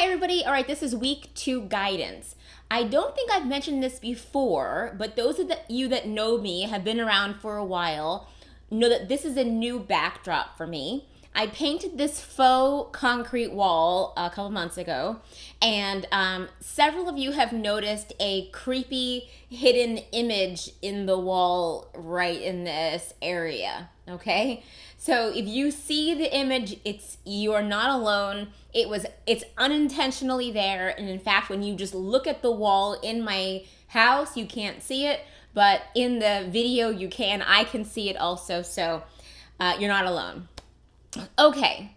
everybody. All right, this is week 2 guidance. I don't think I've mentioned this before, but those of you that know me, have been around for a while, know that this is a new backdrop for me. I painted this faux concrete wall a couple months ago, and several of you have noticed a creepy hidden image in the wall right in this area, okay? So if you see the image, you are not alone. It's unintentionally there, and in fact, when you just look at the wall in my house, you can't see it, but in the video you can. I can see it also, so you're not alone. Okay.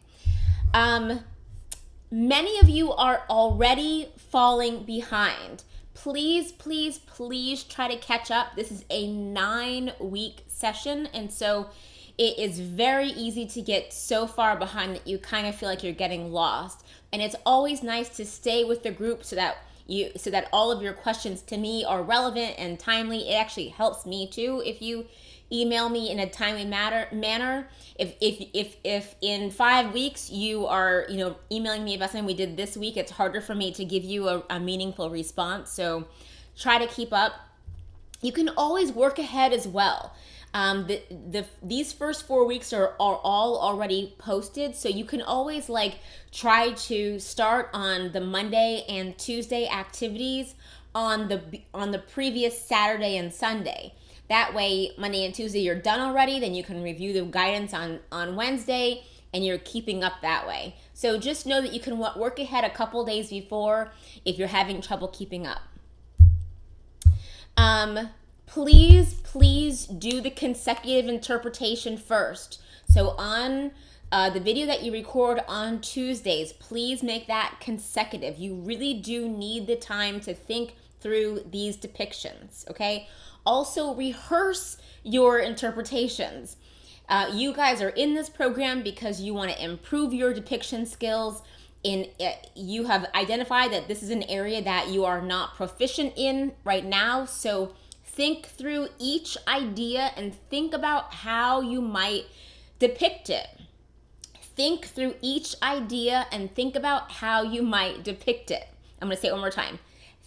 Many of you are already falling behind. Please, please, please try to catch up. This is a 9-week session, and so it is very easy to get so far behind that you kind of feel like you're getting lost. And it's always nice to stay with the group so that all of your questions to me are relevant and timely. It actually helps me too if you email me in a timely manner. If in 5 weeks you are emailing me about something we did this week, it's harder for me to give you a meaningful response. So try to keep up. You can always work ahead as well. These first 4 weeks are all already posted, so you can always try to start on the Monday and Tuesday activities on the previous Saturday and Sunday. That way, Monday and Tuesday you're done already, then you can review the guidance on Wednesday, and you're keeping up that way. So just know that you can work ahead a couple days before if you're having trouble keeping up. Please do the consecutive interpretation first. So on the video that you record on Tuesdays, please make that consecutive. You really do need the time to think through these depictions, okay? Also, rehearse your interpretations. You guys are in this program because you want to improve your depiction skills. You have identified that this is an area that you are not proficient in right now, so think through each idea and think about how you might depict it. Think through each idea and think about how you might depict it. I'm going to say it one more time.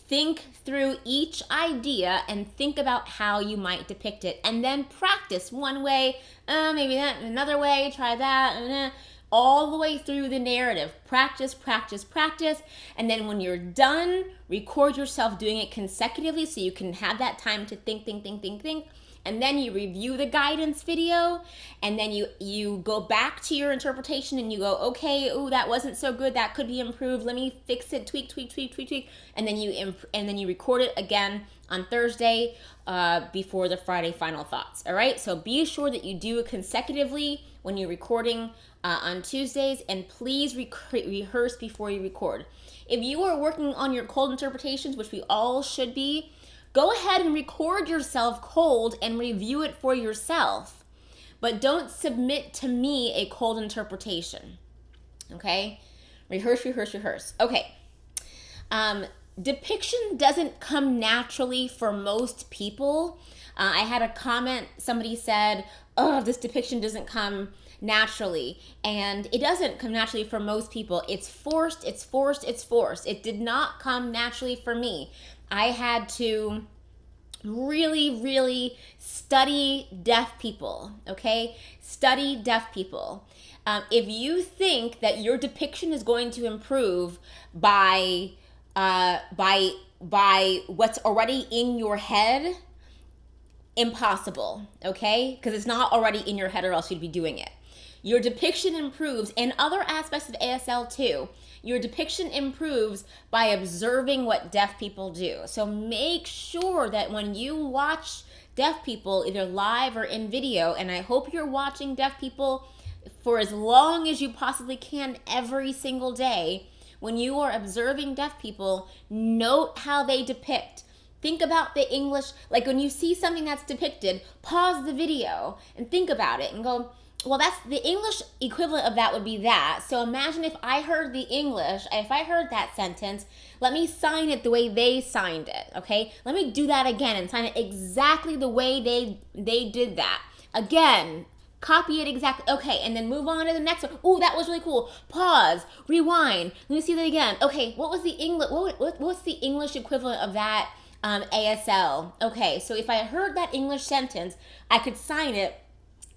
Think through each idea and think about how you might depict it. And then practice one way, maybe that, another way, try that, all the way through the narrative. Practice, practice, practice. And then when you're done, record yourself doing it consecutively so you can have that time to think. And then you review the guidance video, and then you go back to your interpretation and you go, okay, that wasn't so good, that could be improved, let me fix it, tweak, and then you record it again on Thursday before the Friday final thoughts. All right, so be sure that you do it consecutively when you're recording on Tuesdays, and please rehearse before you record. If you are working on your cold interpretations, which we all should be, go ahead and record yourself cold and review it for yourself, but don't submit to me a cold interpretation, okay? Rehearse. Okay, depiction doesn't come naturally for most people. I had a comment, somebody said, this depiction doesn't come naturally, and it doesn't come naturally for most people. It's forced. It did not come naturally for me. I had to really study deaf people, okay? Study deaf people. If you think that your depiction is going to improve by what's already in your head, impossible, okay? Because it's not already in your head, or else you'd be doing it. Your depiction improves, and other aspects of ASL too. Your depiction improves by observing what deaf people do. So make sure that when you watch deaf people, either live or in video, and I hope you're watching deaf people for as long as you possibly can every single day, when you are observing deaf people, note how they depict. Think about the English, like when you see something that's depicted, pause the video and think about it and go, well, that's the English equivalent of that would be that. So imagine if I heard the English, if I heard that sentence, let me sign it the way they signed it, okay? Let me do that again and sign it exactly the way they did that. Again, Copy it exactly. Okay, and then move on to the next one. Ooh, that was really cool. Pause, rewind. Let me see that again. Okay, what was the English? What's the English equivalent of that? ASL. Okay, so if I heard that English sentence, I could sign it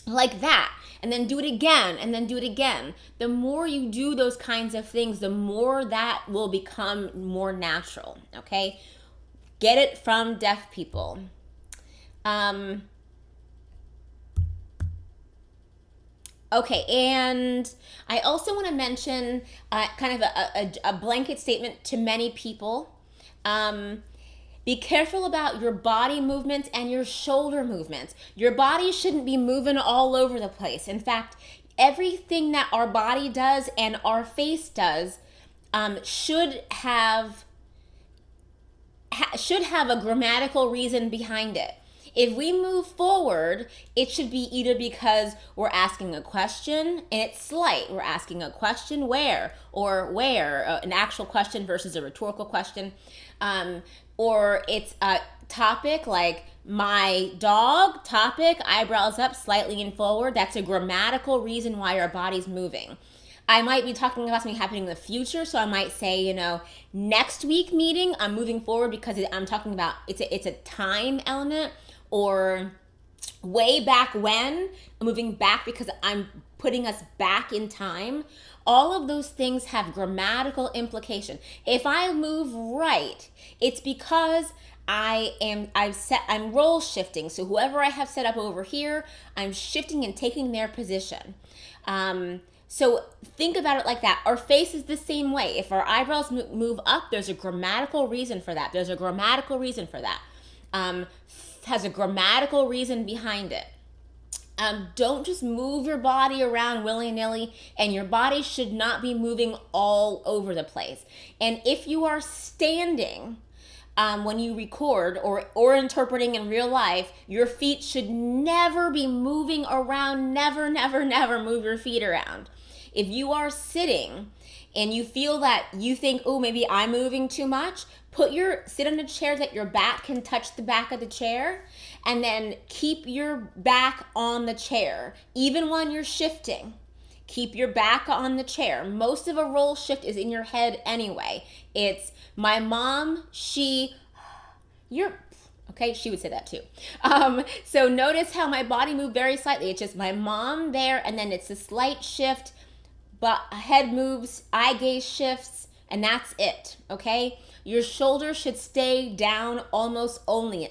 like that, and then do it again, and then do it again. The more you do those kinds of things, the more that will become more natural. Okay, get it from deaf people. Okay, and I also want to mention kind of a blanket statement to many people. Be careful about your body movements and your shoulder movements. Your body shouldn't be moving all over the place. In fact, everything that our body does and our face does should have a grammatical reason behind it. If we move forward, it should be either because we're asking a question and it's slight. We're asking a question, where, an actual question versus a rhetorical question. Or it's a topic like my dog, topic, eyebrows up, slightly in forward. That's a grammatical reason why our body's moving. I might be talking about something happening in the future, so I might say, next week meeting, I'm moving forward because I'm talking about it's a time element, or way back when, I'm moving back because I'm putting us back in time. All of those things have grammatical implication. If I move right, it's because I'm role shifting. So whoever I have set up over here, I'm shifting and taking their position. So think about it like that. Our face is the same way. If our eyebrows move up, there's a grammatical reason for that. Has a grammatical reason behind it. Don't just move your body around willy-nilly, and your body should not be moving all over the place. And if you are standing when you record or interpreting in real life, your feet should never be moving around. Never, never, never move your feet around. If you are sitting and you feel that you think, oh, maybe I'm moving too much, sit in a chair that your back can touch the back of the chair, and then keep your back on the chair. Even when you're shifting, keep your back on the chair. Most of a role shift is in your head anyway. It's my mom, she would say that too. So notice how my body moved very slightly. It's just my mom there, and then it's a slight shift, but head moves, eye gaze shifts, and that's it, okay? Your shoulders should stay down almost always,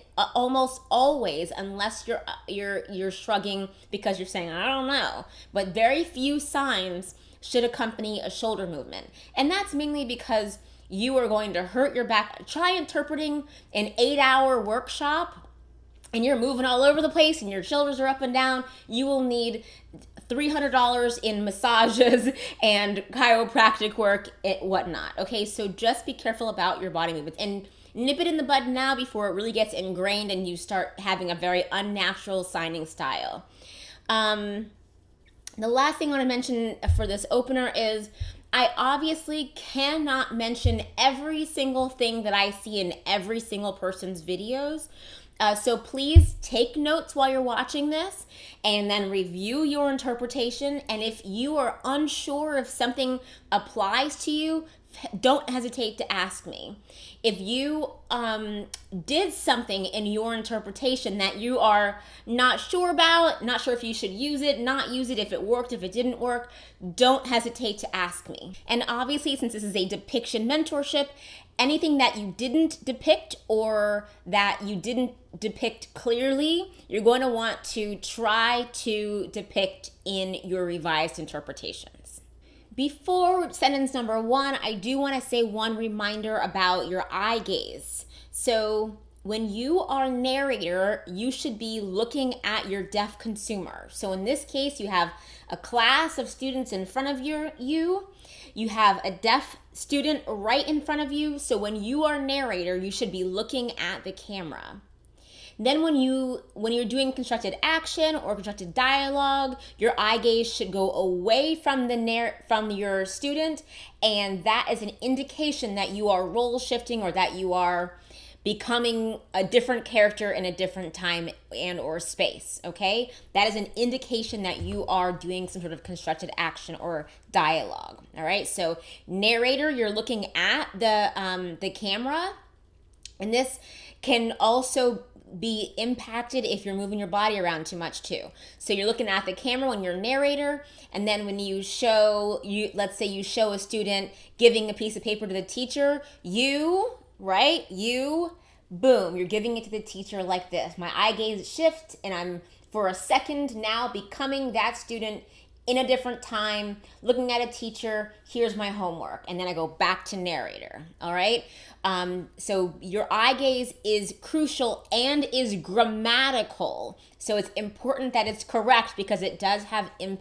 unless you're shrugging because you're saying, I don't know. But very few signs should accompany a shoulder movement. And that's mainly because you are going to hurt your back. Try interpreting an 8-hour workshop and you're moving all over the place and your shoulders are up and down. You will need $300 in massages and chiropractic work and whatnot. Okay, so just be careful about your body movements and nip it in the bud now before it really gets ingrained and you start having a very unnatural signing style. The last thing I want to mention for this opener is I obviously cannot mention every single thing that I see in every single person's videos. So please take notes while you're watching this and then review your interpretation. And if you are unsure if something applies to you, don't hesitate to ask me. If you did something in your interpretation that you are not sure about, not sure if you should use it, not use it, if it worked, if it didn't work, don't hesitate to ask me. And obviously, since this is a depiction mentorship, anything that you didn't depict or that you didn't depict clearly, you're going to want to try to depict in your revised interpretations. Before sentence number 1, I do want to say one reminder about your eye gaze. So when you are narrator, you should be looking at your deaf consumer. So in this case, you have a class of students in front of you. You have a deaf student right in front of you. So when you are narrator, you should be looking at the camera. Then when you're doing constructed action or constructed dialogue, your eye gaze should go away from your student, and that is an indication that you are role shifting or that you are becoming a different character in a different time and or space, okay? That is an indication that you are doing some sort of constructed action or dialogue, all right? So narrator, you're looking at the camera, and this can also be impacted if you're moving your body around too much too. So you're looking at the camera when you're narrator, and then when you show, let's say you show a student giving a piece of paper to the teacher, boom, you're giving it to the teacher like this. My eye gaze shift, and I'm for a second now becoming that student in a different time, looking at a teacher, here's my homework, and then I go back to narrator, all right? So your eye gaze is crucial and is grammatical. So it's important that it's correct because it does have an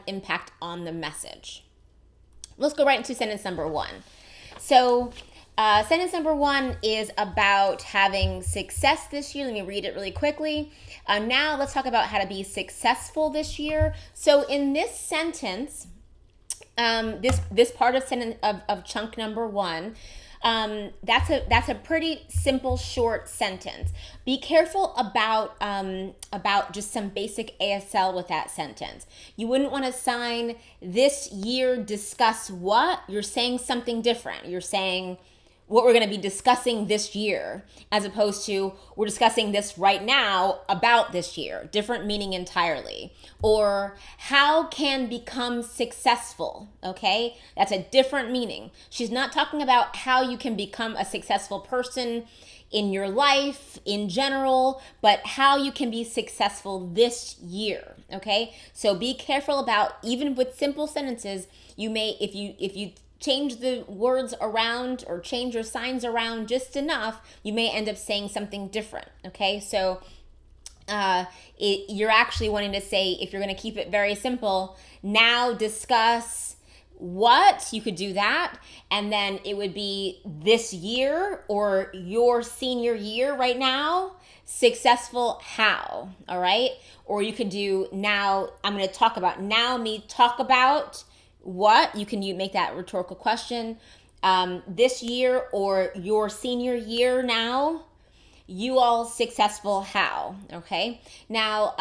impact on the message. Let's go right into sentence number 1. So sentence number 1 is about having success this year. Let me read it really quickly. Now let's talk about how to be successful this year. So in this sentence, this part of sentence of chunk number 1, that's a pretty simple, short sentence. Be careful about just some basic ASL with that sentence. You wouldn't want to sign this year discuss what? You're saying something different. You're saying what we're going to be discussing this year, as opposed to we're discussing this right now about this year. Different meaning entirely. Or how can become successful, okay? That's a different meaning. She's not talking about how you can become a successful person in your life in general, but how you can be successful this year, okay? So be careful about, even with simple sentences, you may, if you change the words around or change your signs around just enough, you may end up saying something different, okay? So you're actually wanting to say, if you're going to keep it very simple, now discuss what, you could do that, and then it would be this year or your senior year right now, successful how, all right? Or you could do now, I'm going to talk about, now me talk about what, you can make that rhetorical question, this year or your senior year now, you all successful how, okay? Now,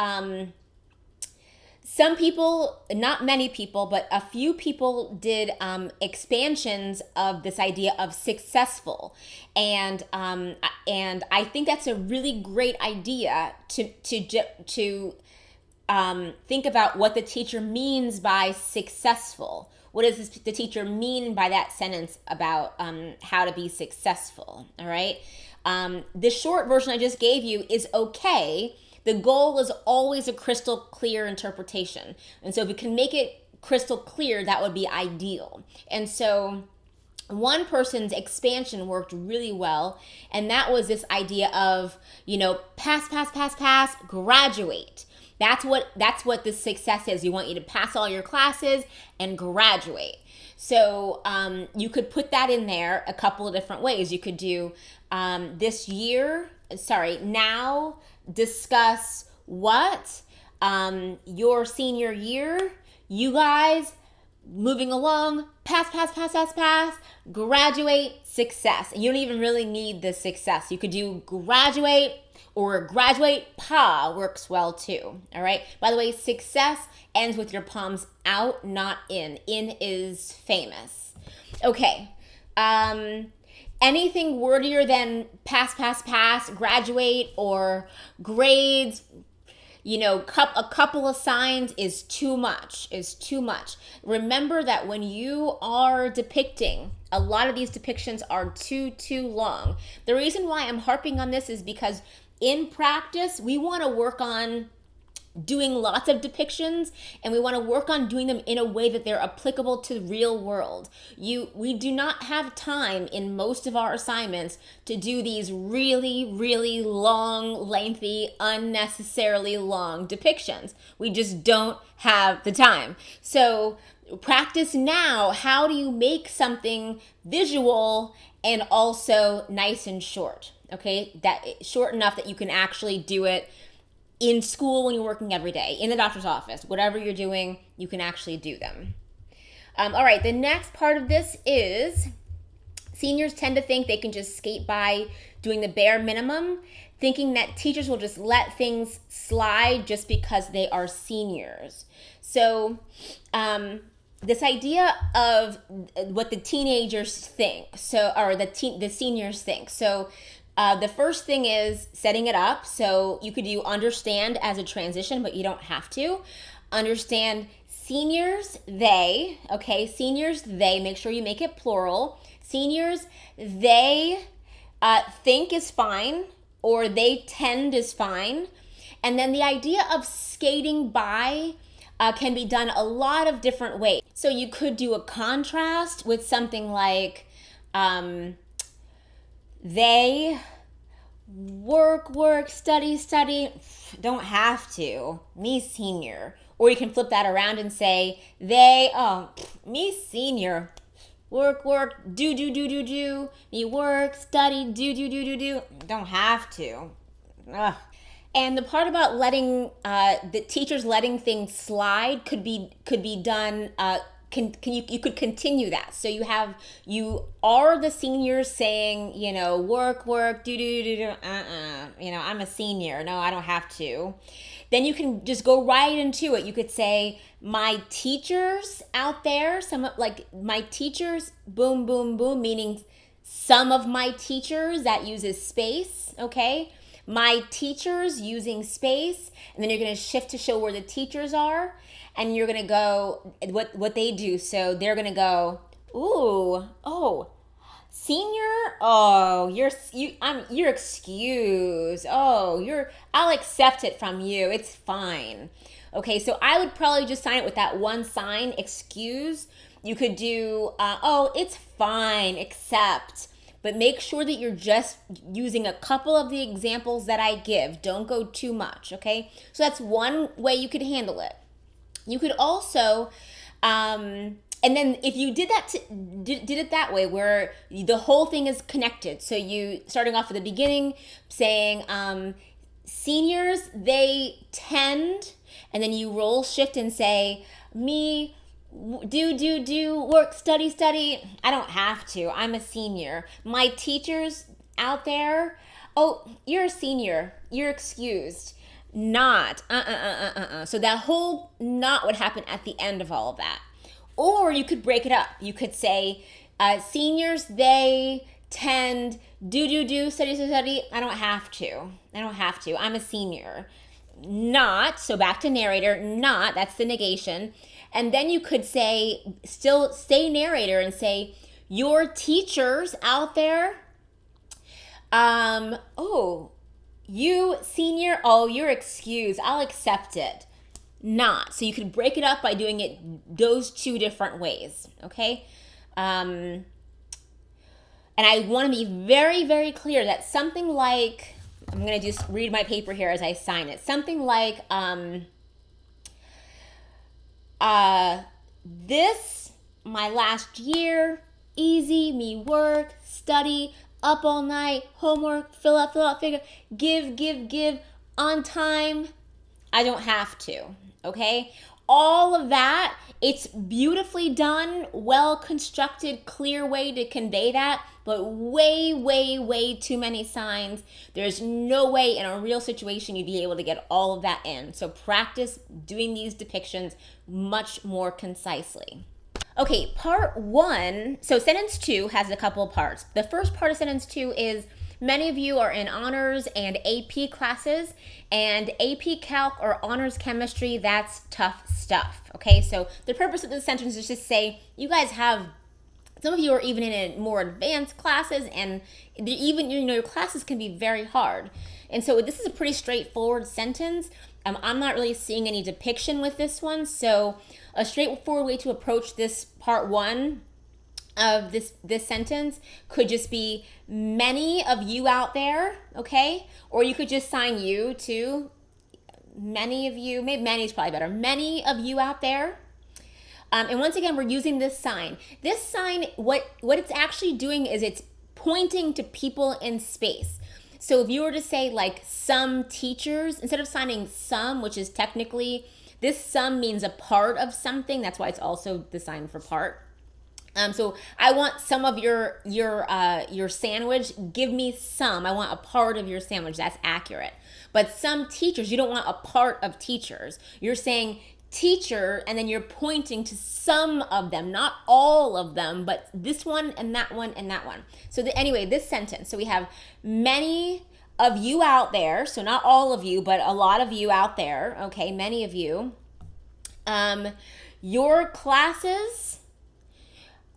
some people, not many people, but a few people did expansions of this idea of successful, and I think that's a really great idea to think about what the teacher means by successful. What does the teacher mean by that sentence about how to be successful, all right? The short version I just gave you is okay. The goal is always a crystal clear interpretation. And so if you can make it crystal clear, that would be ideal. And so one person's expansion worked really well, and that was this idea of, pass, graduate. That's what the success is. You want you to pass all your classes and graduate. So you could put that in there a couple of different ways. You could do now discuss what, your senior year, you guys moving along, pass, graduate, success. And you don't even really need the success. You could do graduate, or graduate pa works well too, all right? By the way, success ends with your palms out, not in. In is famous. Okay, anything wordier than pass, graduate, or grades, a couple of signs is too much. Remember that when you are depicting, a lot of these depictions are too long. The reason why I'm harping on this is because in practice, we want to work on doing lots of depictions, and we want to work on doing them in a way that they're applicable to the real world. We do not have time in most of our assignments to do these really, really long, lengthy, unnecessarily long depictions. We just don't have the time. So practice now. How do you make something visual and also nice and short? Okay, that short enough that you can actually do it in school when you're working every day, in the doctor's office, whatever you're doing, you can actually do them. All right, the next part of this is Seniors tend to think they can just skate by doing the bare minimum, thinking that teachers will just let things slide just because they are seniors. So this idea of what the teenagers think, or the seniors think. So the first thing is setting it up. So you could do understand as a transition, but you don't have to. Understand seniors, they, okay? Seniors, they, make sure you make it plural. Seniors, they think is fine, or they tend is fine. And then the idea of skating by can be done a lot of different ways. So you could do a contrast with something like they work, study, don't have to, me senior. Or you can flip that around and say they, me senior, work, do, me work, study, do, don't have to. Ugh. And the part about letting the teachers letting things slide could be done. You could continue that. So you are the seniors saying, work, do. I'm a senior. No, I don't have to. Then you can just go right into it. You could say, my teachers out there, my teachers, boom, meaning some of my teachers, that uses space, okay? My teachers using space, and then you're going to shift to show where the teachers are, and you're going to go what they do. So they're going to go, senior, you're excused. I'll accept it from you. It's fine. Okay, so I would probably just sign it with that one sign, excuse. You could do, it's fine, accept. But make sure that you're just using a couple of the examples that I give. Don't go too much, okay? So that's one way you could handle it. You could also, and then if you did it that way, where the whole thing is connected. So you starting off at the beginning, saying seniors, they tend, and then you roll shift and say me, do, work, study. I don't have to. I'm a senior. My teachers out there, you're a senior. You're excused. Not. So that whole not would happen at the end of all of that. Or you could break it up. You could say, seniors, they tend, do, study. I don't have to. I'm a senior. Not, so back to narrator, not, that's the negation. And then you could still stay narrator and say, your teachers out there, you senior, you're excused, I'll accept it. Not. So you could break it up by doing it those two different ways, okay? And I want to be very, very clear that something like, I'm going to just read my paper here as I sign it. Something like, this, my last year, easy, me work, study, up all night, homework, fill out, figure, give, on time, I don't have to, okay? All of that, it's beautifully done, well-constructed, clear way to convey that, but way too many signs. There's no way in a real situation you'd be able to get all of that in. So practice doing these depictions much more concisely. Okay, part 1, so sentence 2 has a couple of parts. The first part of sentence 2 is, many of you are in honors and AP classes, and AP Calc or honors chemistry, that's tough stuff, okay? So the purpose of this sentence is to say, you guys have, some of you are even in more advanced classes, and even, your classes can be very hard. And so this is a pretty straightforward sentence. I'm not really seeing any depiction with this one, so a straightforward way to approach this part 1 of this sentence could just be, many of you out there, okay? Or you could just sign you to, many of you, maybe many is probably better, many of you out there. And once again, we're using this sign. This sign, what it's actually doing is it's pointing to people in space. So if you were to say like some teachers, instead of signing some, which is technically, this some means a part of something. That's why it's also the sign for part. So I want some of your sandwich. Give me some. I want a part of your sandwich. That's accurate. But some teachers, you don't want a part of teachers. You're saying teacher, and then you're pointing to some of them, not all of them, but this one and that one and that one. So anyway, this sentence. So we have many of you out there. So not all of you, but a lot of you out there. Okay, many of you. Your classes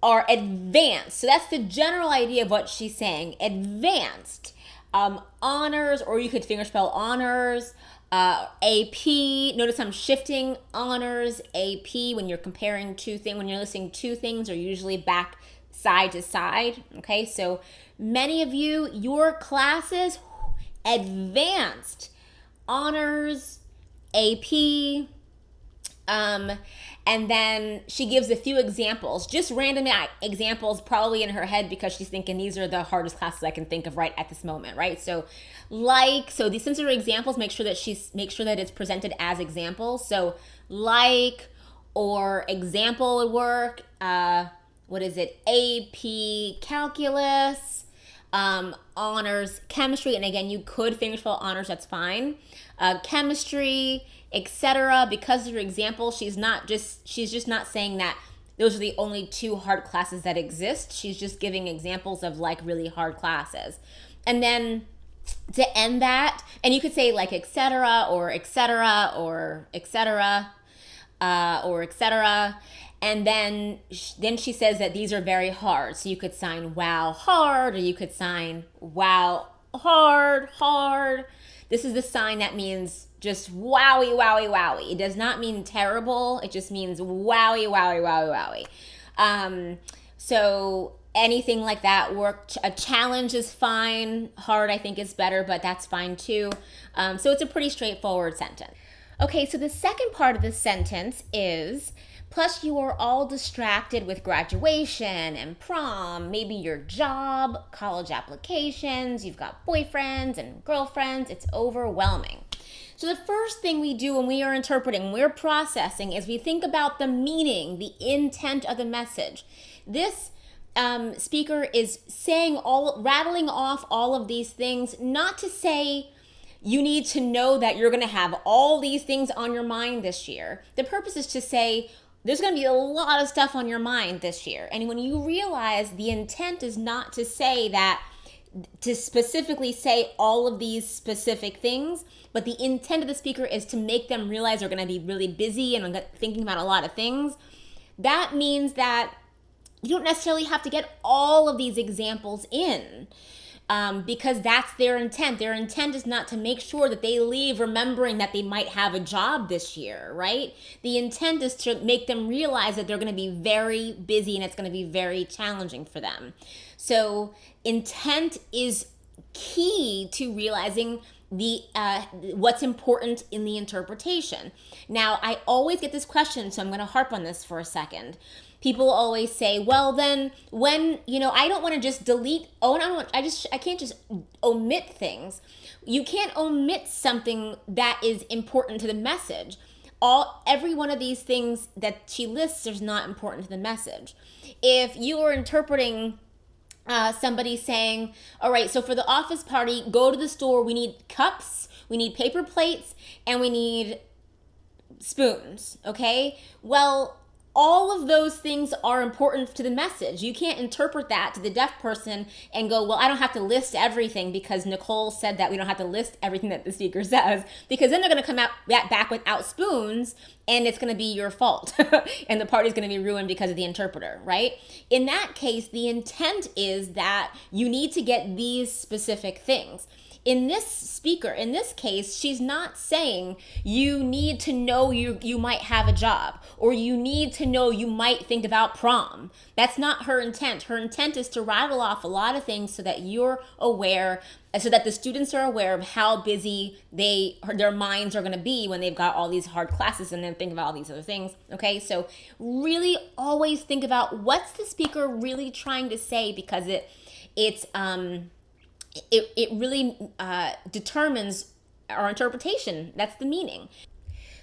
are advanced. So that's the general idea of what she's saying. Advanced. Honors, or you could fingerspell honors, AP. Notice I'm shifting honors, AP. When you're comparing two things, when you're listing two things, are usually back side to side. Okay, so many of you, your classes, advanced, honors, AP. And then she gives a few examples, just random examples, probably in her head, because she's thinking these are the hardest classes I can think of right at this moment, right? So these, since are examples, make sure that it's presented as examples. So or example work, what is it? AP calculus, honors chemistry, and again, you could fingerspell honors, that's fine. Chemistry, etc. Because of her example, she's just not saying that those are the only two hard classes that exist. She's just giving examples of really hard classes. And then to end that, and you could say etc. or etc. or etc. Or etc. And then she says that these are very hard. So you could sign wow hard, or you could sign wow hard. This is the sign that means just wowie, wowie, wowie. It does not mean terrible. It just means wowie, wowie, wowie, wowie. So anything like that work. A challenge is fine. Hard, I think, is better, but that's fine too. So it's a pretty straightforward sentence. Okay, so the second part of the sentence is, plus you are all distracted with graduation and prom, maybe your job, college applications, you've got boyfriends and girlfriends, it's overwhelming. So the first thing we do when we are interpreting, we're processing, is we think about the meaning, the intent of the message. This speaker is rattling off all of these things, not to say you need to know that you're going to have all these things on your mind this year. The purpose is to say, there's going to be a lot of stuff on your mind this year. And when you realize the intent is not to say that, to specifically say all of these specific things, but the intent of the speaker is to make them realize they're going to be really busy and thinking about a lot of things. That means that you don't necessarily have to get all of these examples in. Because that's their intent. Their intent is not to make sure that they leave remembering that they might have a job this year, right? The intent is to make them realize that they're going to be very busy and it's going to be very challenging for them. So intent is key to realizing what's important in the interpretation. Now, I always get this question, so I'm going to harp on this for a second. People always say, well, then when, I don't want to just delete, I can't just omit things. You can't omit something that is important to the message. Every one of these things that she lists is not important to the message. If you are interpreting somebody saying, all right, so for the office party, go to the store, we need cups, we need paper plates, and we need spoons, okay? Well, all of those things are important to the message. You can't interpret that to the deaf person and go, well, I don't have to list everything because Nicole said that we don't have to list everything that the speaker says, because then they're going to come out back without spoons and it's going to be your fault and the party's going to be ruined because of the interpreter, right? In that case, the intent is that you need to get these specific things. In this case, she's not saying you need to know you might have a job, or you need to know you might think about prom. That's not her intent. Her intent is to rattle off a lot of things so that you're aware, so that the students are aware of how busy their minds are going to be when they've got all these hard classes and then think about all these other things. Okay, so really always think about what's the speaker really trying to say, because it really determines our interpretation. That's the meaning.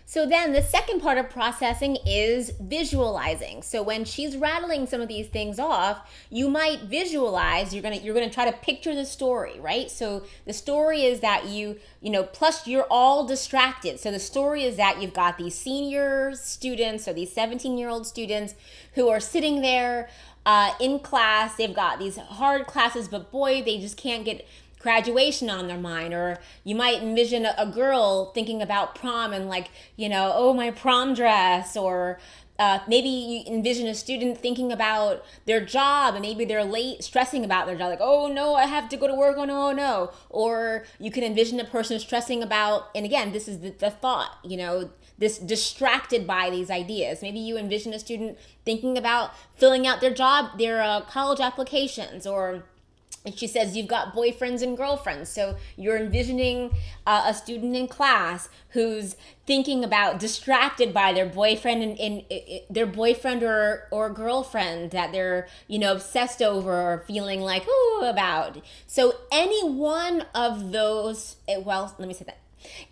So then the second part of processing is visualizing. So when she's rattling some of these things off, you might visualize, you're gonna try to picture the story, right? So the story is that plus you're all distracted. So the story is that you've got these senior students, or these 17-year-old students who are sitting there in class. They've got these hard classes, but boy, they just can't get graduation on their mind. Or you might envision a girl thinking about prom and oh, my prom dress. Or maybe you envision a student thinking about their job, and maybe they're late, stressing about their job, like, oh no, I have to go to work, oh no, oh no. Or you can envision a person stressing about, and again, this is the thought, this distracted by these ideas. Maybe you envision a student thinking about filling out their college applications. Or and she says you've got boyfriends and girlfriends. So you're envisioning a student in class who's thinking about, distracted by their boyfriend and their boyfriend or girlfriend that they're, obsessed over or feeling like, ooh, about. So any one of those, let me say that.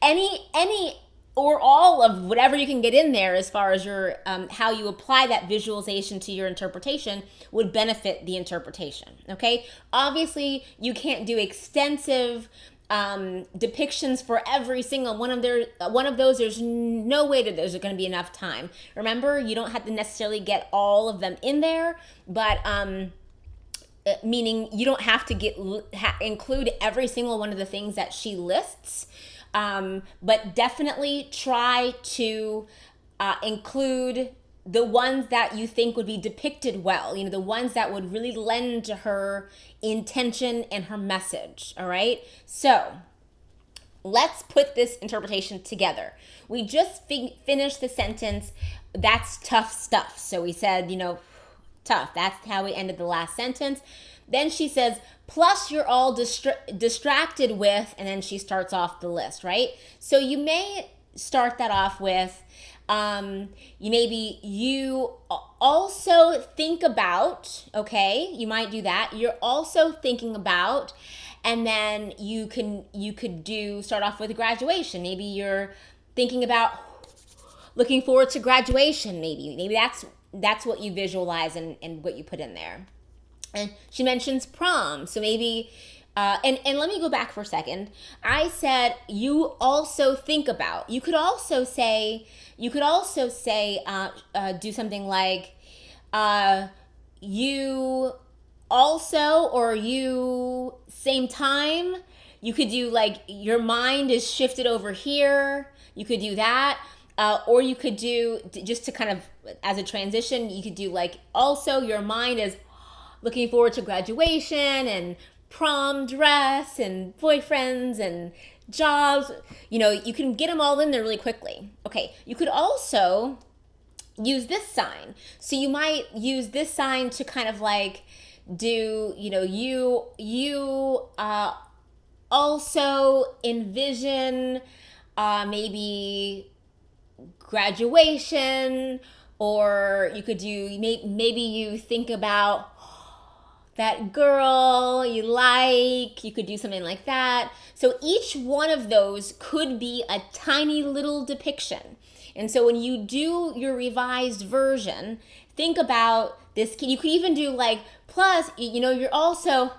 Any or all of whatever you can get in there as far as your how you apply that visualization to your interpretation would benefit the interpretation. Okay, obviously you can't do extensive depictions for every single one of those. There's no way that there's going to be enough time. Remember, you don't have to necessarily get all of them in there, but meaning you don't have to include every single one of the things that she lists. But definitely try to include the ones that you think would be depicted well, the ones that would really lend to her intention and her message, all right? So let's put this interpretation together. We just finished the sentence, that's tough stuff. So we said, tough. That's how we ended the last sentence. Then she says, plus you're all distracted with, and then she starts off the list, right? So you may start that off with, you also think about, okay? You might do that. You're also thinking about, and then you could start off with graduation. Maybe you're thinking about looking forward to graduation. Maybe that's what you visualize and what you put in there. And she mentions prom. So maybe, and let me go back for a second. I said, you also think about. You could also say, do something like, you also, or you same time. You could do like, your mind is shifted over here. You could do that. Or you could do, just to kind of, as a transition, you could do like, also your mind is looking forward to graduation and prom dress and boyfriends and jobs. You can get them all in there really quickly. Okay, you could also use this sign. So you might use this sign to kind of like do, you also envision maybe graduation. Or you could do, maybe you think about that girl you like. You could do something like that. So each one of those could be a tiny little depiction. And so when you do your revised version, think about this. You could even do like, plus, you're also,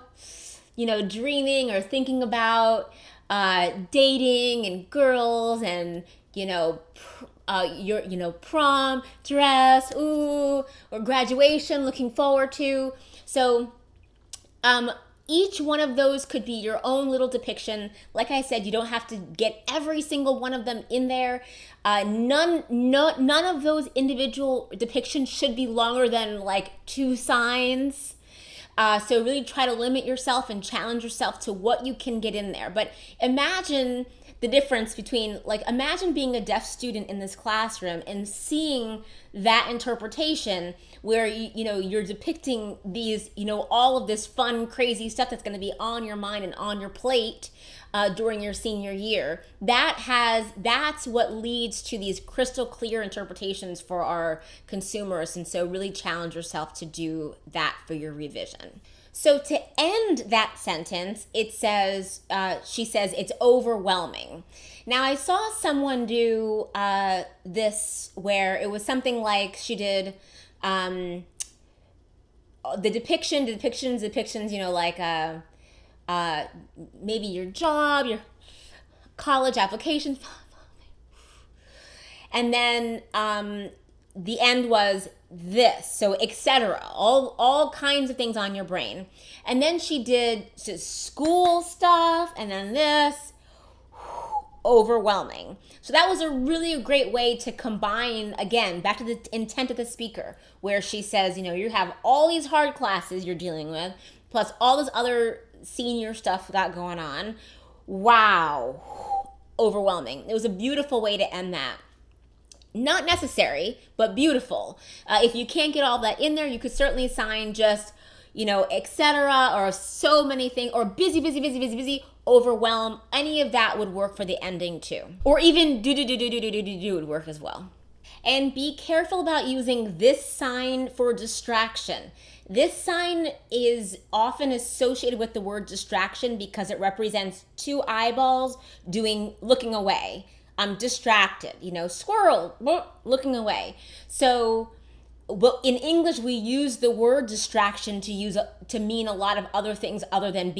dreaming or thinking about dating and girls and, your prom dress, ooh, or graduation, looking forward to. So each one of those could be your own little depiction. Like I said, you don't have to get every single one of them in there. None of those individual depictions should be longer than like 2 signs. So really try to limit yourself and challenge yourself to what you can get in there. But imagine the difference between, imagine being a deaf student in this classroom and seeing that interpretation where you're depicting these, all of this fun, crazy stuff that's going to be on your mind and on your plate, during your senior year. That's what leads to these crystal clear interpretations for our consumers. And so really challenge yourself to do that for your revision. So to end that sentence, it says, she says, it's overwhelming. Now I saw someone do this where it was something like she did the depictions, you know, like maybe your job, your college application, and then the end was this, so etc. All kinds of things on your brain. And then she did school stuff, and then this, overwhelming. So that was a really great way to combine, again, back to the intent of the speaker, where she says, you know, you have all these hard classes you're dealing with, plus all this other senior stuff got going on. Wow, overwhelming. It was a beautiful way to end that. Not necessary, but beautiful. If you can't get all that in there, you could certainly assign just, you know, etc. or so many things, or busy, overwhelm. Any of that would work for the ending too. Or even do would work as well. And be careful about using this sign for distraction. This sign is often associated with the word distraction because it represents two eyeballs looking away. I'm distracted, you know, squirrel, looking away. So, well, in English, we use the word distraction to mean a lot of other things other than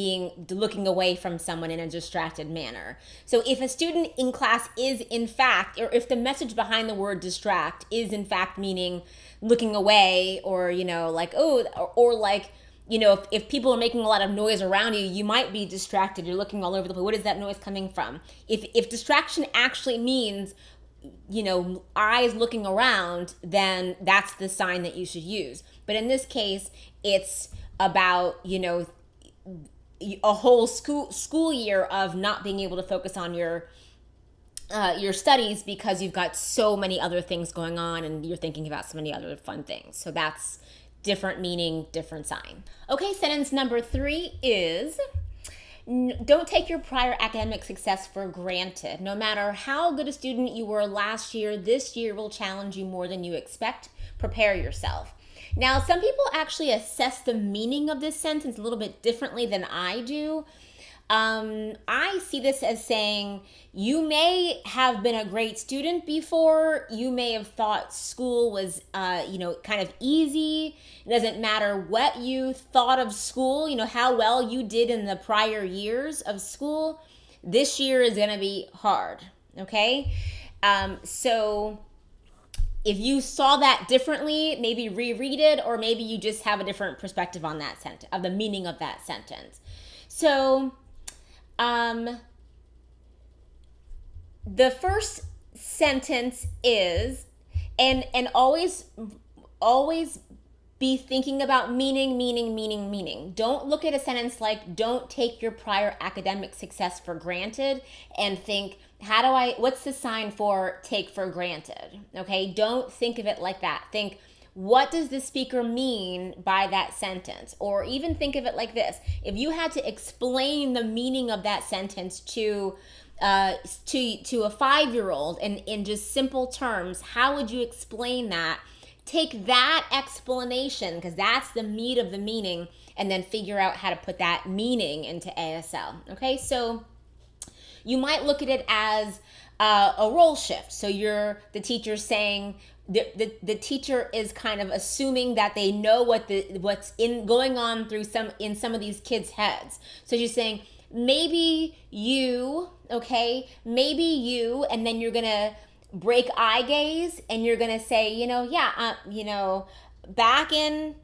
looking away from someone in a distracted manner. So if a student in class is in fact, or if the message behind the word distract is in fact meaning looking away, or, you know, like, oh, or like, you know, if people are making a lot of noise around you, you might be distracted. You're looking all over the place. What is that noise coming from? If distraction actually means, you know, eyes looking around, then that's the sign that you should use. But in this case, it's about, you know, a whole school year of not being able to focus on your studies because you've got so many other things going on and you're thinking about so many other fun things. So that's different meaning, different sign. Okay, sentence number 3 is, don't take your prior academic success for granted. No matter how good a student you were last year, this year will challenge you more than you expect. Prepare yourself. Now, some people actually assess the meaning of this sentence a little bit differently than I do. I see this as saying you may have been a great student before. You may have thought school was, you know, kind of easy. It doesn't matter what you thought of school, you know, how well you did in the prior years of school. This year is going to be hard. Okay. So if you saw that differently, maybe reread it, or maybe you just have a different perspective on that sentence, of the meaning of that sentence. So, the first sentence is, and always be thinking about meaning. Don't look at a sentence like, don't take your prior academic success for granted, and think, what's the sign for take for granted? Okay, don't think of it like that. Think, what does the speaker mean by that sentence? Or even think of it like this. If you had to explain the meaning of that sentence to a 5-year-old in just simple terms, how would you explain that? Take that explanation, because that's the meat of the meaning, and then figure out how to put that meaning into ASL. Okay, so you might look at it as a role shift. So the teacher's saying, the teacher is kind of assuming that they know what's going on in some of these kids' heads. So she's saying, maybe you, and then you're gonna break eye gaze, and you're gonna say, back in,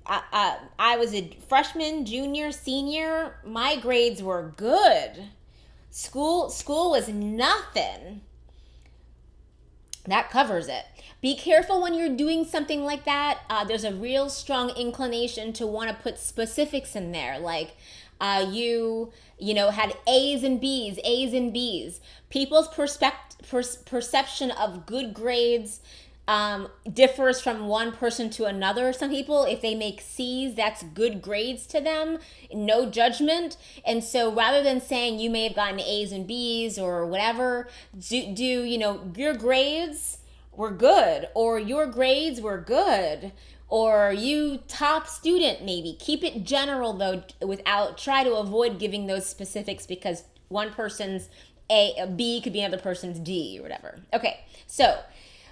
I was a freshman, junior, senior, my grades were good. School was nothing. That covers it. Be careful when you're doing something like that. There's a real strong inclination to want to put specifics in there, like you had A's and B's. People's perception of good grades differs from one person to another. Some people, if they make C's, that's good grades to them, no judgment. And so rather than saying you may have gotten A's and B's or whatever, your grades were good, or your grades were good, or you top student maybe. Keep it general though, try to avoid giving those specifics, because one person's a B could be another person's D or whatever. Okay, so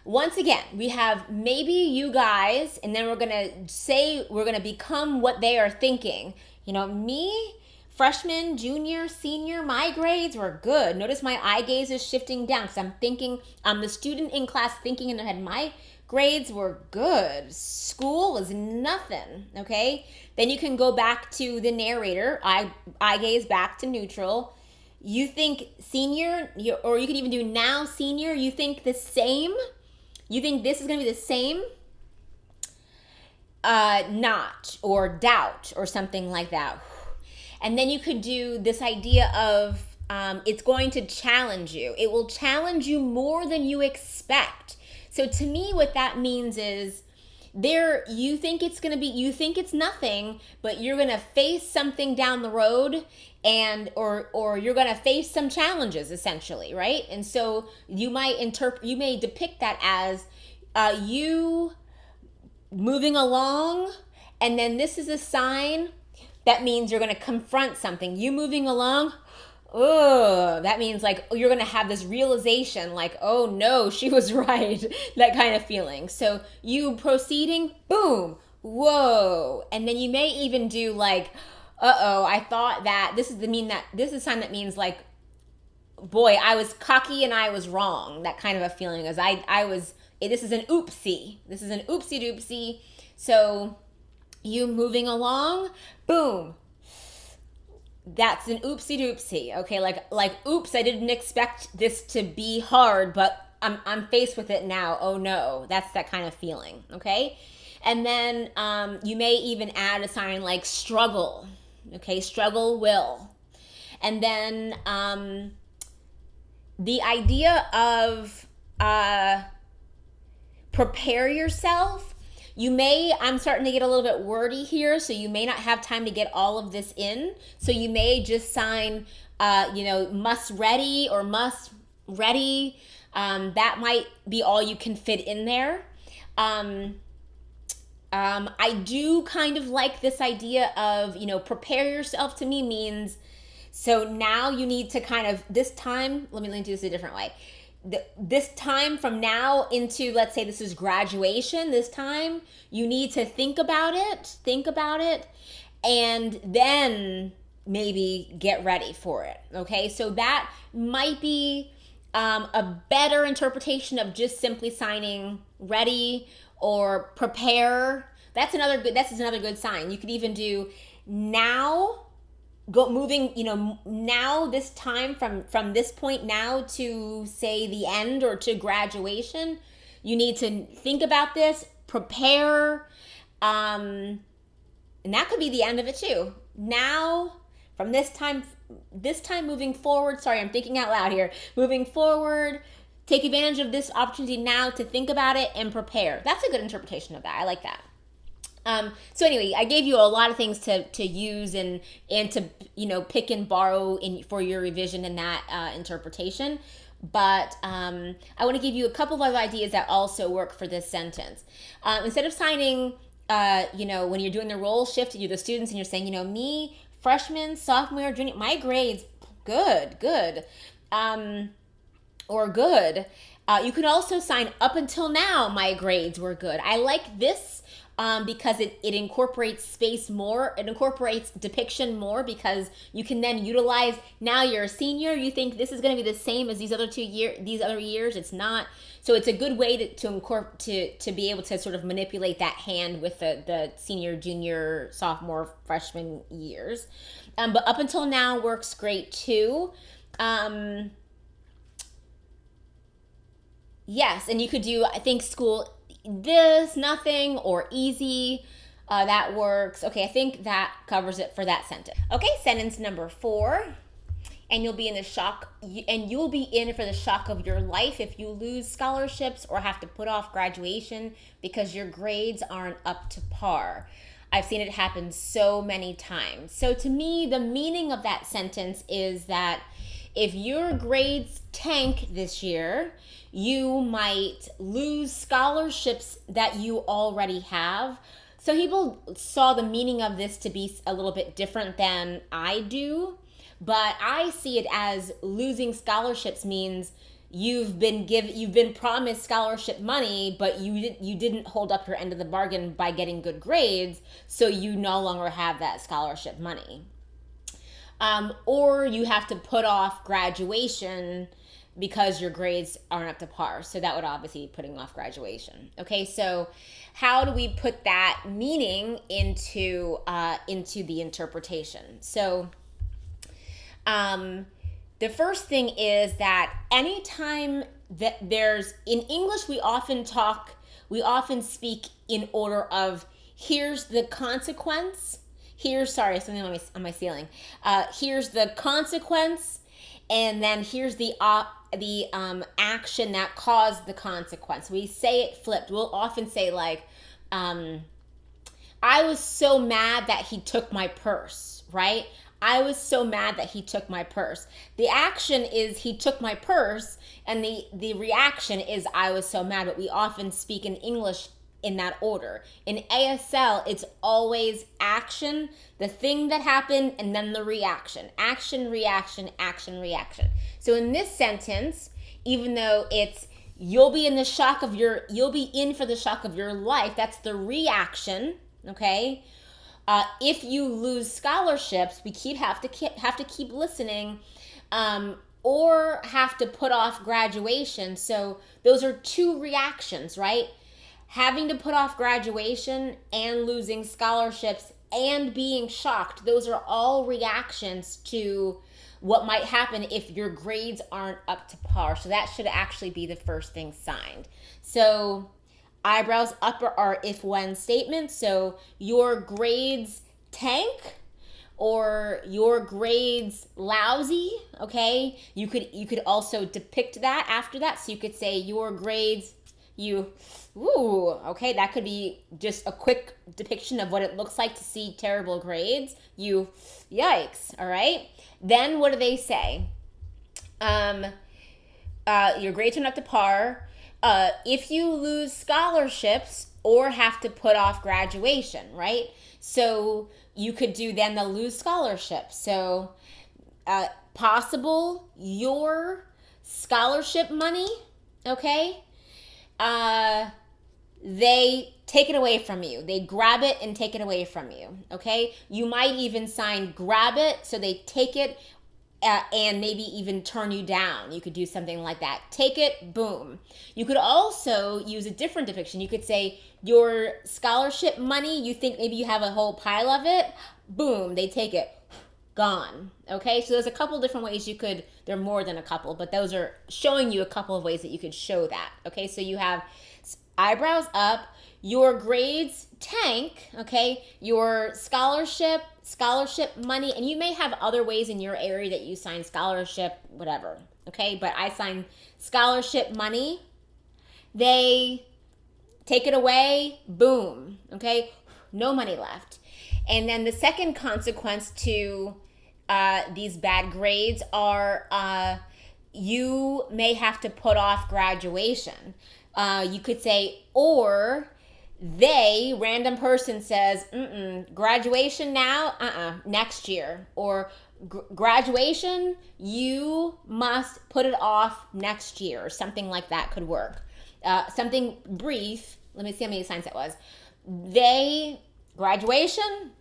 once again, we have maybe you guys, and then we're going to become what they are thinking. Me, freshman, junior, senior, my grades were good. Notice my eye gaze is shifting down, because I'm thinking, I'm the student in class thinking in their head, my grades were good. School was nothing, okay? Then you can go back to the narrator, eye gaze back to neutral. You think senior, or you could even do now senior, you think the same? You think this is going to be the same? Not, or doubt, or something like that. And then you could do this idea of it's going to challenge you. It will challenge you more than you expect. So to me, what that means is you think it's nothing, but you're going to face something down the road, or you're going to face some challenges, essentially, right? And so you may depict that as you moving along, and then this is a sign that means you're going to confront something. You moving along, that means like you're going to have this realization, like, oh no, she was right, that kind of feeling. So you proceeding, boom, whoa. And then you may even do like, I thought that this is a sign that means like, boy, I was cocky and I was wrong. That kind of a feeling, as this is an oopsie. This is an oopsie doopsie. So you moving along, boom. That's an oopsie doopsie. Okay, like oops, I didn't expect this to be hard, but I'm faced with it now. Oh no. That's that kind of feeling. Okay? And then you may even add a sign like struggle. Okay, struggle will. And then the idea of prepare yourself. I'm starting to get a little bit wordy here, so you may not have time to get all of this in. So you may just sign, must ready or must ready. That might be all you can fit in there. I do kind of like this idea of, prepare yourself. To me means, so now you need to kind of, this time, let me do this a different way. This time from now into, let's say this is graduation, this time you need to think about it, and then maybe get ready for it. Okay, so that might be a better interpretation of just simply signing ready or prepare. That's another good sign. You could even do now, now this time from this point now to say the end or to graduation, you need to think about this, prepare, and that could be the end of it too. Now, from this time moving forward, sorry, I'm thinking out loud here, moving forward, take advantage of this opportunity now to think about it and prepare. That's a good interpretation of that. I like that. So anyway, I gave you a lot of things to use and to, pick and borrow for your revision in that interpretation. But I want to give you a couple of other ideas that also work for this sentence. Instead of signing, when you're doing the role shift, you're the students and you're saying, me, freshman, sophomore, junior, my grades, good. Or good. You could also sign up until now, my grades were good. I like this because it incorporates space more. It incorporates depiction more, because you can then utilize, now you're a senior, you think this is going to be the same as these other years. It's not. So it's a good way to be able to sort of manipulate that hand with the senior, junior, sophomore, freshman years. But up until now works great too. Yes, and you could do, I think, school, this, nothing, or easy. That works. Okay, I think that covers it for that sentence. Okay, sentence number 4 and you'll be in the shock, and you'll be in for the shock of your life if you lose scholarships or have to put off graduation because your grades aren't up to par. I've seen it happen so many times. So to me, the meaning of that sentence is that if your grades tank this year, you might lose scholarships that you already have. So people saw the meaning of this to be a little bit different than I do, but I see it as losing scholarships means you've been promised scholarship money, but you didn't hold up your end of the bargain by getting good grades, so you no longer have that scholarship money. Or you have to put off graduation because your grades aren't up to par. So that would obviously be putting off graduation. Okay, so how do we put that meaning into the interpretation? So the first thing is that anytime that there's, in English, we often speak in order of here's the consequence. Here's something on my ceiling. Here's the consequence, and then here's the action that caused the consequence. We say it flipped. We'll often say like, I was so mad that he took my purse, right? I was so mad that he took my purse. The action is he took my purse, and the reaction is I was so mad, but we often speak in English in that order. In ASL, it's always action, the thing that happened, and then the reaction. Action, reaction, action, reaction. So in this sentence, even though it's you'll be in for the shock of your life, that's the reaction, okay? If you lose scholarships, we have to keep listening, or have to put off graduation. So those are two reactions, right? Having to put off graduation and losing scholarships and being shocked. Those are all reactions to what might happen if your grades aren't up to par. So that should actually be the first thing signed. So eyebrows up are if-when statements. So your grades tank or your grades lousy, okay? You could also depict that after that. So you could say your grades, okay, that could be just a quick depiction of what it looks like to see terrible grades. Yikes, all right? Then what do they say? Your grades are not up to par. If you lose scholarships or have to put off graduation, right? So you could do then the lose scholarships. So possible your scholarship money, okay? They take it away from you. They grab it and take it away from you, okay? You might even sign grab it, so they take it and maybe even turn you down. You could do something like that. Take it, boom. You could also use a different depiction. You could say your scholarship money, you think maybe you have a whole pile of it, boom, they take it, gone. Okay, so there's a couple different ways there are more than a couple, but those are showing you a couple of ways that you could show that. Okay, so you have eyebrows up, your grades tank, okay, your scholarship money, and you may have other ways in your area that you sign scholarship, whatever, okay, but I sign scholarship money, they take it away, boom, okay, no money left. And then the second consequence to these bad grades are you may have to put off graduation. You could say, or random person says, graduation now, next year. Or graduation, you must put it off next year. Or something like that could work. Something brief, let me see how many signs that was. Graduation,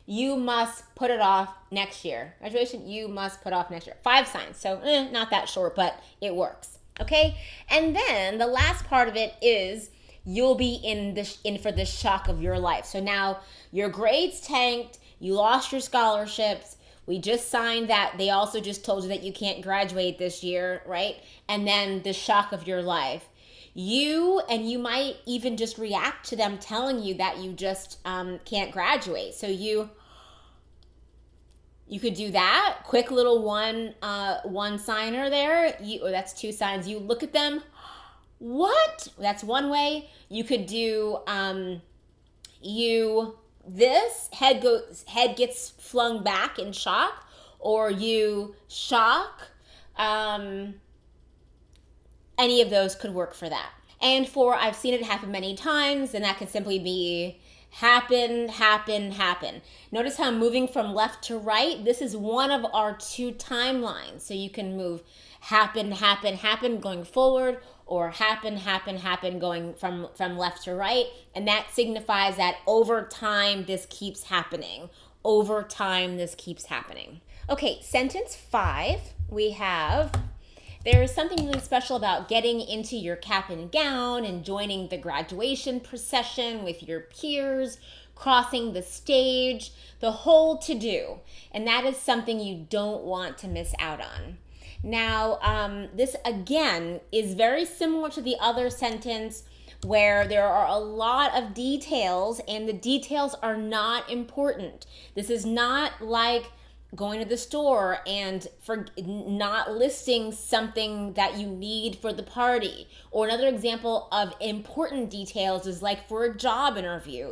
you must put it off next year. Graduation, you must put off next year. 5 signs, so not that short, but it works. Okay, and then the last part of it is you'll be in for the shock of your life. So now your grades tanked, you lost your scholarships. We just signed that. They also just told you that you can't graduate this year, right? And then the shock of your life. You might even just react to them telling you that you just can't graduate. So you You could do that. Quick little one signer there. Or that's two signs. You look at them. What? That's one way. You could do this head gets flung back in shock, or you shock. Any of those could work for that. And for I've seen it happen many times, and that could simply be happen, happen, happen. Notice how I'm moving from left to right. This is one of our two timelines. So you can move happen, happen, happen going forward, or happen, happen, happen going from left to right. And that signifies that over time, this keeps happening. Over time, this keeps happening. Okay, sentence 5, we have, there is something really special about getting into your cap and gown and joining the graduation procession with your peers, crossing the stage, the whole to-do. And that is something you don't want to miss out on. Now, this again is very similar to the other sentence where there are a lot of details and the details are not important. This is not like going to the store and for not listing something that you need for the party. Or another example of important details is like for a job interview.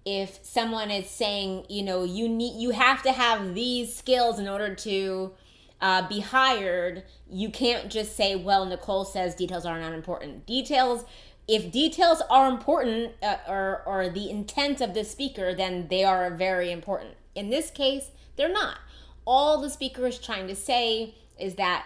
If someone is saying, you have to have these skills in order to be hired, you can't just say, well, Nicole says details are not important. If details are important or the intent of the speaker, then they are very important. In this case, they're not. All the speaker is trying to say is that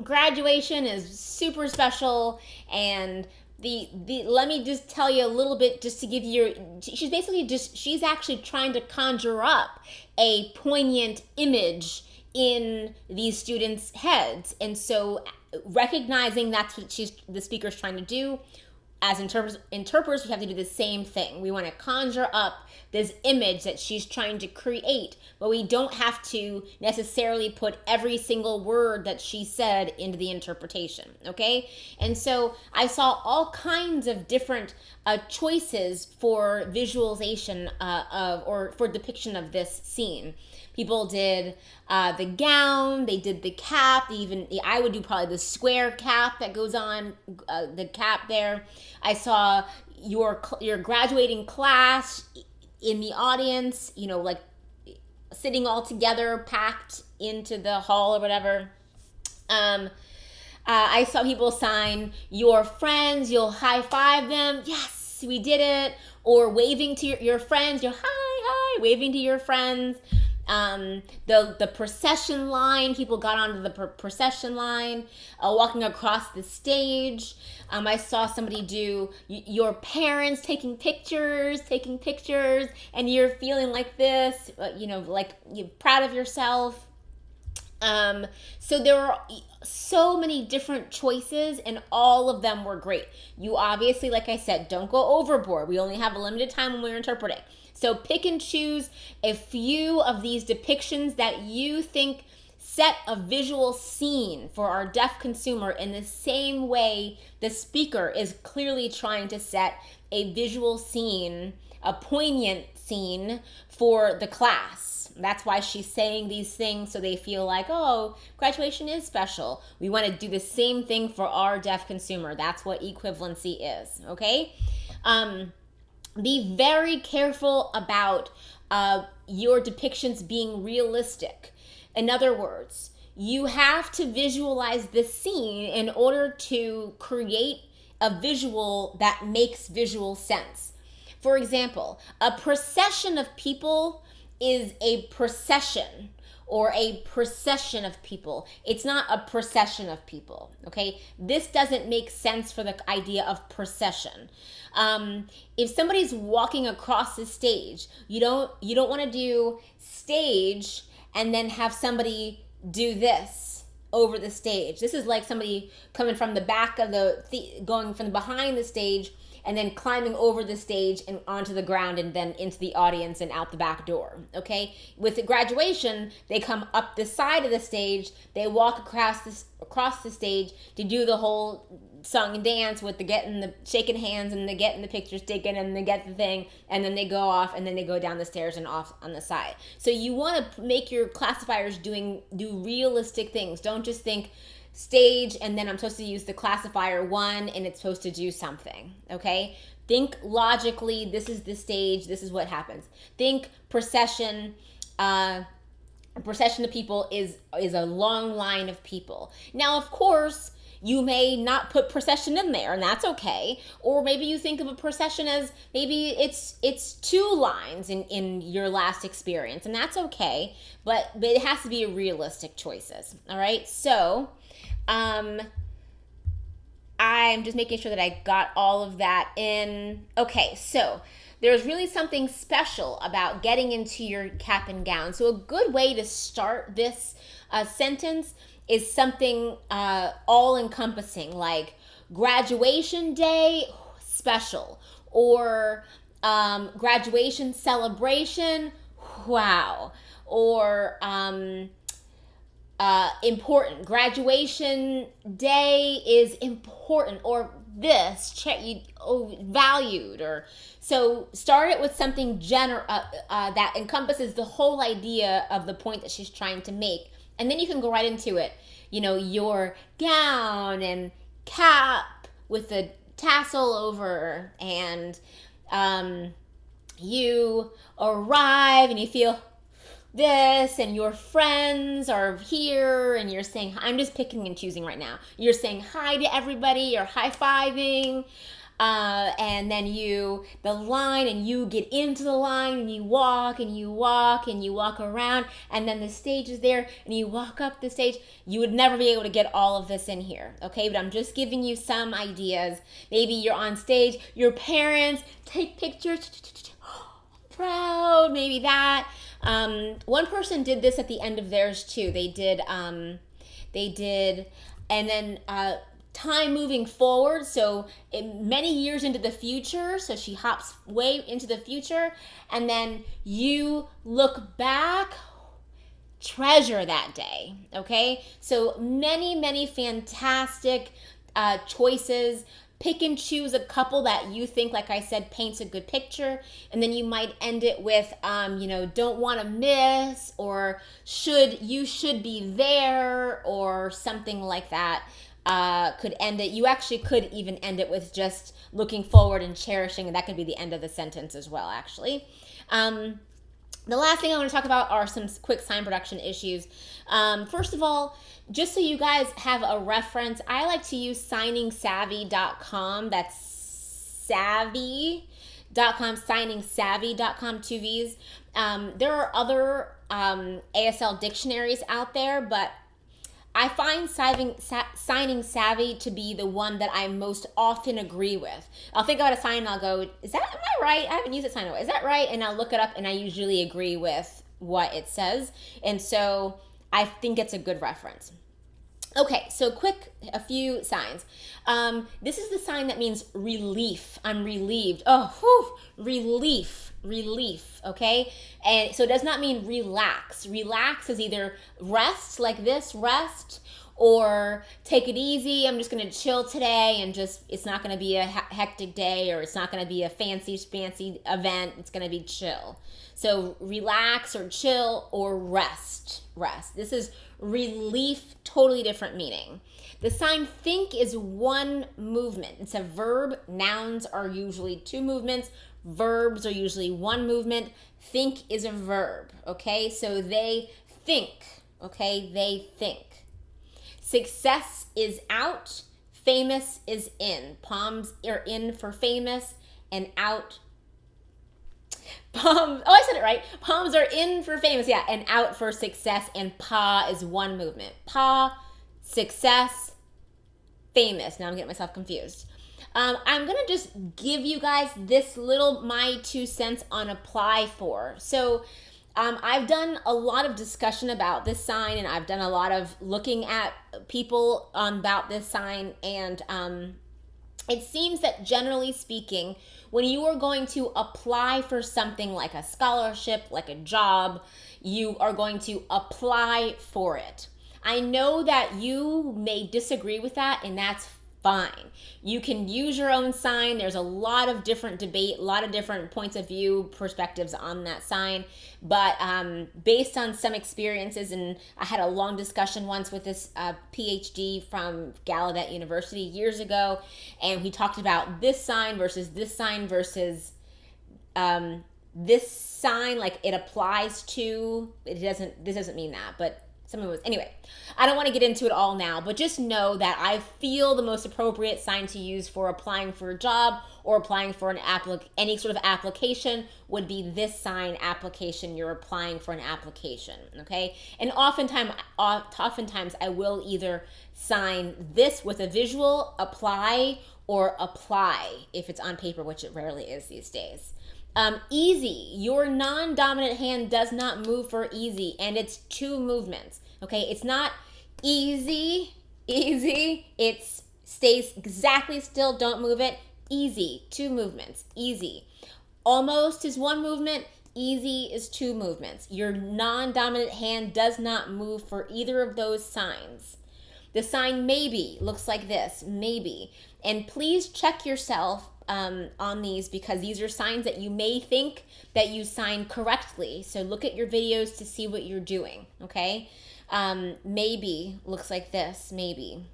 graduation is super special, and let me just tell you a little bit just to give you, she's actually trying to conjure up a poignant image in these students' heads. And so recognizing that's what the speaker's trying to do, as interpreters, we have to do the same thing. We want to conjure up this image that she's trying to create, but we don't have to necessarily put every single word that she said into the interpretation, okay? And so I saw all kinds of different choices for visualization or for depiction of this scene. People did the gown, they did the cap, I would do probably the square cap that goes on, the cap there. I saw your graduating class in the audience, like sitting all together, packed into the hall or whatever. I saw people sign your friends, you'll high five them, yes, we did it, or waving to your friends, hi, waving to your friends. The procession line, people got onto the procession line, walking across the stage. I saw somebody do your parents taking pictures, and you're feeling like this, like you're proud of yourself. So there were so many different choices, and all of them were great. You obviously, like I said, don't go overboard. We only have a limited time when we're interpreting. So pick and choose a few of these depictions that you think set a visual scene for our deaf consumer in the same way the speaker is clearly trying to set a visual scene, a poignant scene for the class. That's why she's saying these things, so they feel like, oh, graduation is special. We want to do the same thing for our deaf consumer. That's what equivalency is, okay? Be very careful about your depictions being realistic. In other words, you have to visualize the scene in order to create a visual that makes visual sense. For example, a procession of people is a procession, or a procession of people. It's not a procession of people, okay? This doesn't make sense for the idea of procession. If somebody's walking across the stage, you don't want to do stage and then have somebody do this over the stage. This is like somebody coming from the back of going from behind the stage and then climbing over the stage and onto the ground and then into the audience and out the back door. Okay, with the graduation, they come up the side of the stage, they walk across the stage to do the whole song and dance with the getting the shaking hands and the getting the pictures taken and they get the thing, and then they go off and then they go down the stairs and off on the side. So you want to make your classifiers do realistic things. Don't just think stage and then I'm supposed to use the classifier 1 and it's supposed to do something. Okay, think logically. This is the stage, this is what happens. Think procession. A procession of people is a long line of people. Now, of course, you may not put procession in there, and that's okay. Or maybe you think of a procession as maybe it's 2 lines in your last experience, and that's okay. But it has to be realistic choices. All right. So, I'm just making sure that I got all of that in. Okay. So there's really something special about getting into your cap and gown. So a good way to start this sentence is something all-encompassing, like graduation day special, or graduation celebration, wow, or important. Graduation day is important, or this valued, or so start it with something that encompasses the whole idea of the point that she's trying to make. And then you can go right into it. Your gown and cap with the tassel over, and you arrive and you feel this, and your friends are here, and you're saying, I'm just picking and choosing right now. You're saying hi to everybody, you're high-fiving, and then the line, and you get into the line, and you walk, and you walk, and you walk around, and then the stage is there, and you walk up the stage. You would never be able to get all of this in here, okay? But I'm just giving you some ideas. Maybe you're on stage, your parents take pictures, proud, maybe that. One person did this at the end of theirs too. They did, and then time moving forward. So many years into the future. So she hops way into the future, and then you look back, treasure that day. Okay. So many fantastic choices. Pick and choose a couple that you think, like I said, paints a good picture. And then you might end it with, don't want to miss, or you should be there, or something like that. Could end it. You actually could even end it with just looking forward and cherishing, and that could be the end of the sentence as well, actually. The last thing I want to talk about are some quick sign production issues. First of all, just so you guys have a reference, I like to use signingsavvy.com. That's savvy.com, signingsavvy.com, 2 V's. There are other ASL dictionaries out there, but I find Signing Savvy to be the one that I most often agree with. I'll think about a sign and I'll go, am I right? I haven't used it sign away. Is that right? And I'll look it up and I usually agree with what it says. And so I think it's a good reference. Okay, so a few signs. This is the sign that means relief. I'm relieved. Oh, relief, okay? And so it does not mean relax. Relax is either rest, like this, rest, or take it easy. I'm just going to chill today, and it's not going to be a hectic day, or it's not going to be a fancy event. It's going to be chill. So relax or chill or rest. This is relief, totally different meaning. The sign think is 1 movement. It's a verb. Nouns are usually 2 movements. Verbs are usually 1 movement. Think is a verb, okay? So they think, okay? They think. Success is out. Famous is in. Palms are in for famous and out. I said it right. Palms are in for famous, yeah, and out for success, and pa is 1 movement. Pa, success, famous. Now I'm getting myself confused. I'm going to just give you guys this my 2 cents on apply for. So I've done a lot of discussion about this sign, and I've done a lot of looking at people about this sign, and it seems that generally speaking, when you are going to apply for something like a scholarship, like a job, you are going to apply for it. I know that you may disagree with that, and that's fine. You can use your own sign. There's a lot of different debate, a lot of different points of view, perspectives on that sign. But based on some experiences, and I had a long discussion once with this PhD from Gallaudet University years ago, and he talked about this sign versus this sign, like it applies to, this doesn't mean that, but someone was, anyway, I don't want to get into it all now, but just know that I feel the most appropriate sign to use for applying for a job or applying for any sort of application would be this sign application. You're applying for an application, okay? And oftentimes I will either sign this with a visual, apply, or apply if it's on paper, which it rarely is these days. Easy. Your non-dominant hand does not move for easy, and it's 2 movements. Okay, it's not easy. It stays exactly still. Don't move it. Easy. 2 movements. Easy. Almost is 1 movement. Easy is 2 movements. Your non-dominant hand does not move for either of those signs. The sign maybe looks like this, maybe. And please check yourself on these, because these are signs that you may think that you signed correctly. So look at your videos to see what you're doing, okay? Maybe looks like this, maybe.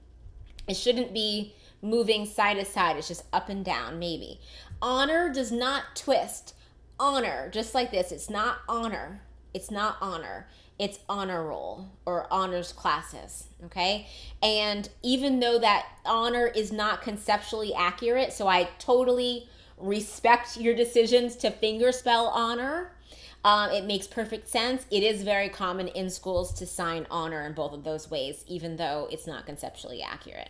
It shouldn't be moving side to side. It's just up and down, maybe. Honor does not twist. Honor, just like this. It's not honor. It's not honor. It's honor roll or honors classes, okay? And even though that honor is not conceptually accurate, so I totally respect your decisions to fingerspell honor. It makes perfect sense. It is very common in schools to sign honor in both of those ways, even though it's not conceptually accurate.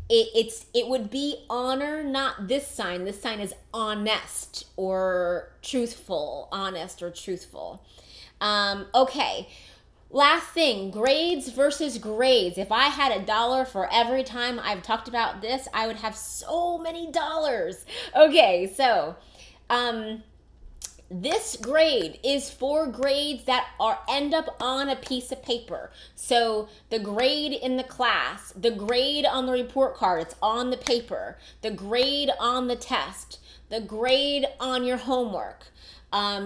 It would be honor, not this sign. This sign is honest or truthful, honest or truthful. Okay, last thing, grades versus grades. If I had $1 for every time I've talked about this, I would have so many dollars. Okay, so this grade is for grades that end up on a piece of paper. So the grade in the class, the grade on the report card, it's on the paper. The grade on the test, the grade on your homework.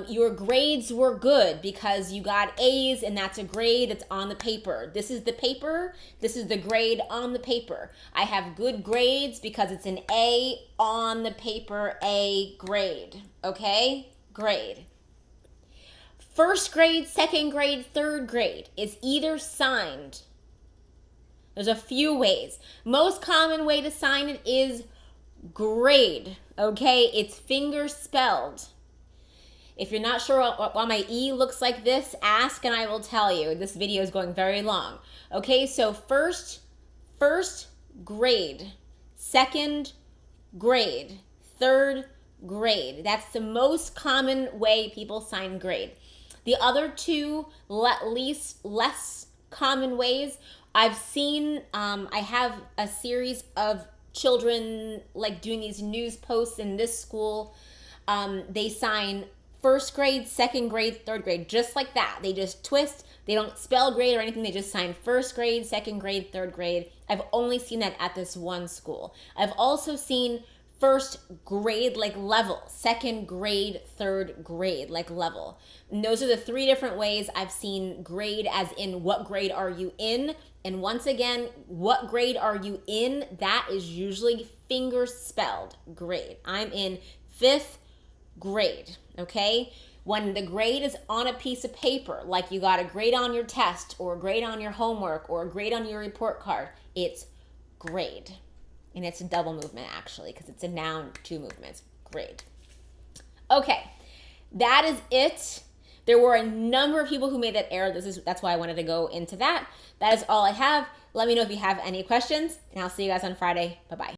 Your grades were good because you got A's, and that's a grade. It's on the paper. This is the paper. This is the grade on the paper. I have good grades because it's an A on the paper, A grade. Okay? Grade. First grade, second grade, third grade is either signed. There's a few ways. Most common way to sign it is grade. Okay? It's finger spelled. If you're not sure why my E looks like this, ask and I will tell you. This video is going very long. Okay, so first grade, second grade, third grade. That's the most common way people sign grade. The other 2 less common ways, I've seen, I have a series of children like doing these news posts in this school. They sign first grade, second grade, third grade, just like that. They just twist. They don't spell grade or anything. They just sign first grade, second grade, third grade. I've only seen that at this one school. I've also seen first grade like level, second grade, third grade like level. And those are the 3 different ways I've seen grade, as in what grade are you in. And once again, what grade are you in? That is usually finger spelled grade. I'm in 5th grade, okay? When the grade is on a piece of paper, like you got a grade on your test or a grade on your homework or a grade on your report card, it's grade. And it's a double movement actually, because it's a noun, 2 movements, grade. Okay, that is it. There were a number of people who made that error. That's why I wanted to go into that. That is all I have. Let me know if you have any questions, and I'll see you guys on Friday. Bye-bye.